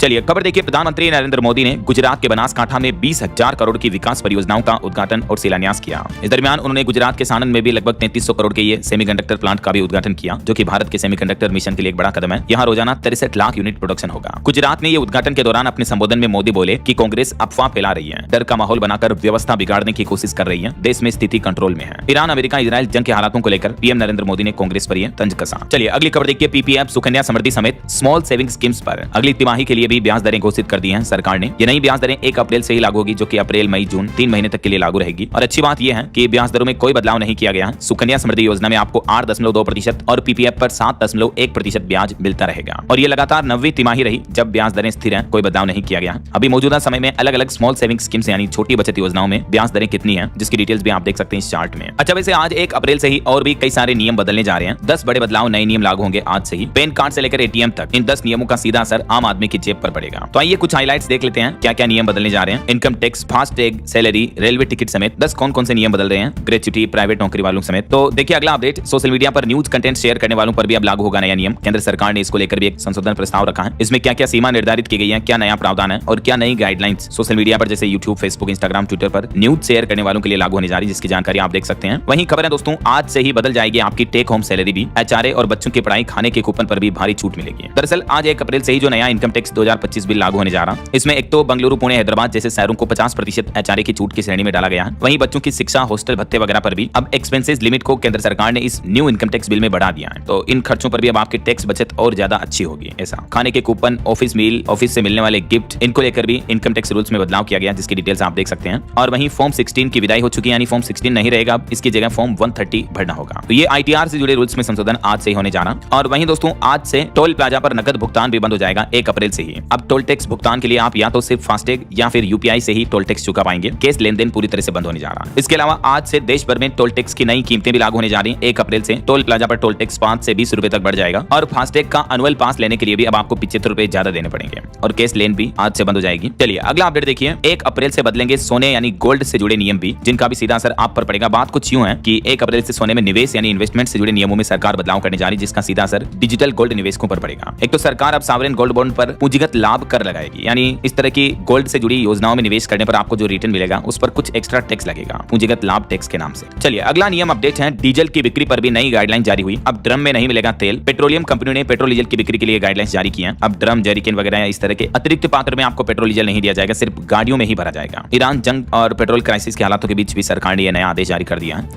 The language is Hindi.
चलिए खबर देखिए, प्रधानमंत्री नरेंद्र मोदी ने गुजरात के बनासकांठा में 20,000 करोड़ की विकास परियोजनाओं का उद्घाटन और शिलान्यास किया। इस दरमियान उन्होंने गुजरात के सानंद में भी लगभग 3300 करोड़ के ये सेमीकंडक्टर प्लांट का भी उद्घाटन किया, जो कि भारत के सेमीकंडक्टर मिशन के लिए एक बड़ा कदम है। यहाँ रोजाना 63 लाख यूनिट प्रोडक्शन होगा। गुजरात में ये उद्घाटन के दौरान अपने संबोधन में मोदी बोले कि कांग्रेस अफवाह फैला रही है, डर का माहौल बनाकर व्यवस्था बिगाड़ने की कोशिश कर रही है, देश में स्थिति कंट्रोल में है। ईरान, अमेरिका, इजराइल जंग के हालातों को लेकर पीएम नरेंद्र मोदी ने कांग्रेस पर यह तंज कसा। चलिए अगली खबर देखिए, पीपीएफ, सुकन्या समृद्धि समेत स्मॉल सेविंग स्कीम्स पर अगली तिमाही के लिए भी ब्याज दरें घोषित कर दी हैं सरकार ने। ये नई ब्याज दरें 1 अप्रैल से ही लागू होगी, जो कि अप्रैल, मई, जून 3 महीने तक के लिए लागू रहेगी। और अच्छी बात यह है कि ब्याज दरों में कोई बदलाव नहीं किया गया है। सुकन्या समृद्धि योजना में आपको 8.2% और पीपीएफ पर 7.1% ब्याज मिलता रहेगा। और ये लगातार 9वीं तिमाही रही जब ब्याज दरें स्थिर हैं, कोई बदलाव नहीं किया गया। अभी मौजूदा समय में अलग अलग स्मॉल सेविंग स्कीम्स यानी छोटी बचत योजनाओं में ब्याज दरें कितनी है, जिसकी डिटेल्स भी आप देख सकते हैं इस चार्ट में। अच्छा, वैसे आज 1 अप्रैल से ही और भी कई सारे नियम बदलने जा रहे हैं। 10 बड़े बदलाव, नए नियम लागू होंगे आज से ही। पैन कार्ड से लेकर एटीएम तक इन 10 नियमों का सीधा असर आम आदमी की जेब पर पड़ेगा। तो आइए कुछ हाइलाइट्स देख लेते हैं, क्या क्या नियम बदलने जा रहे हैं। Income tax, FASTag, salary, railway ticket समेत 10 कौन-कौन से नियम बदल रहे हैं, ग्रेच्युटी, प्राइवेट नौकरी वालों समेत। तो देखिए अगला अपडेट, सोशल मीडिया पर न्यूज कंटेंट शेयर करने वालों पर भी अब लागू होगा नया नियम। केंद्र सरकार ने इसको लेकर भी एक संशोधन प्रस्ताव रखा है। इसमें क्या क्या सीमा निर्धारित की गई है, क्या नया प्रावधान है और क्या नई गाइडलाइंस सोशल मीडिया पर जैसे यूट्यूब, फेसबुक, इंस्टाग्राम, ट्विटर पर न्यूज शेयर करने वालों के लिए लागू होने जा रही है, जिसकी जानकारी आप देख सकते हैं। वहीं खबर है दोस्तों, आज से ही बदल जाएगी आपकी टेक होम सैलरी भी। एचआरए और बच्चों की पढ़ाई, खाने के कूपन पर भी भारी छूट मिलेगी। दरअसल आज 1 अप्रैल से ही जो नया इनकम टैक्स 2025 बिल लागू होने जा रहा है, इसमें एक तो बेंगलुरु, पुणे, हैदराबाद जैसे शहरों को 50% एचआरए की छूट की श्रेणी में डाला गया है। वहीं बच्चों की शिक्षा, हॉस्टल भत्ते वगैरह पर भी अब एक्सपेंसेस लिमिट को केंद्र सरकार ने इस न्यू इनकम टैक्स बिल में बढ़ा दिया है। तो इन खर्चों पर भी अब आपकी टैक्स बचत और ज्यादा अच्छी होगी। ऐसा खाने के कूपन, ऑफिस मील, ऑफिस से मिलने वाले गिफ्ट, इनको लेकर भी इनकम टैक्स रूल्स में बदलाव किया गया, जिसकी डिटेल्स आप देख सकते हैं। और वहीं फॉर्म 16 की विदाई हो चुकी है, यानी फॉर्म 16 नहीं रहेगा, इसकी जगह फॉर्म 130 भरना होगा। तो ये आईटीआर से जुड़े रूल्स में संशोधन आज से ही होने जा रहा। और वहीं दोस्तों, आज से टोल प्लाजा पर नकद भुगतान भी बंद हो जाएगा 1 अप्रैल से ही। अब टोल टैक्स भुगतान के लिए आप या तो सिर्फ फास्टैग या फिर यूपीआई से ही टोल टैक्स चुका पाएंगे। कैश लेन देन पूरी तरह से बंद होने जा रहा है। इसके अलावा आज से देश भर में टोल टैक्स की नई कीमतें भी लागू होने जा रही हैं। 1 अप्रैल से टोल प्लाजा पर टोल टैक्स 5 से 20 रुपए तक बढ़ जाएगा। और फास्टैग का एनुअल पास लेने के लिए भी अब आपको 75 रुपए ज्यादा देने पड़ेंगे। और कैश लेन भी आज से बंद हो जाएगी। चलिए अगला अपडेट देखिए, 1 अप्रैल से बदलेंगे सोने यानी गोल्ड से जुड़े नियम भी, जिनका भी सीधा असर आप पर पड़ेगा। बात कुछ यूं है कि 1 अप्रैल से सोने में निवेश यानी इन्वेस्टमेंट से जुड़े नियमों में सरकार बदलाव करने जा रही है, जिसका सीधा असर डिजिटल गोल्ड निवेशकों पर पड़ेगा। एक तो सरकार अब सॉवरेन गोल्ड बॉन्ड पर पूंजीगत लाभ कर लगाएगी, यानी इस तरह की गोल्ड से जुड़ी योजनाओं में निवेश करने पर आपको जो रिटर्न मिलेगा उस पर कुछ एक्स्ट्रा टैक्स लगेगा, पूंजीगत लाभ टैक्स के नाम से। चलिए अगला नियम अपडेट है, डीजल की बिक्री पर भी नई गाइडलाइन जारी हुई। अब ड्रम में नहीं मिलेगा तेल। पेट्रोलियम कंपनी ने पेट्रोल डीजल की बिक्री के लिए गाइडलाइंस जारी की हैं। अब ड्रम, जैरिकन वगैरह इस तरह के अतिरिक्त पात्र में आपको पेट्रोल डीजल नहीं दिया जाएगा, सिर्फ गाड़ियों में ही भरा जाएगा। ईरान जंग और पेट्रोल क्राइसिस के हालातों के बीच भी सरकार ने यह नया आदेश जारी कर दिया है।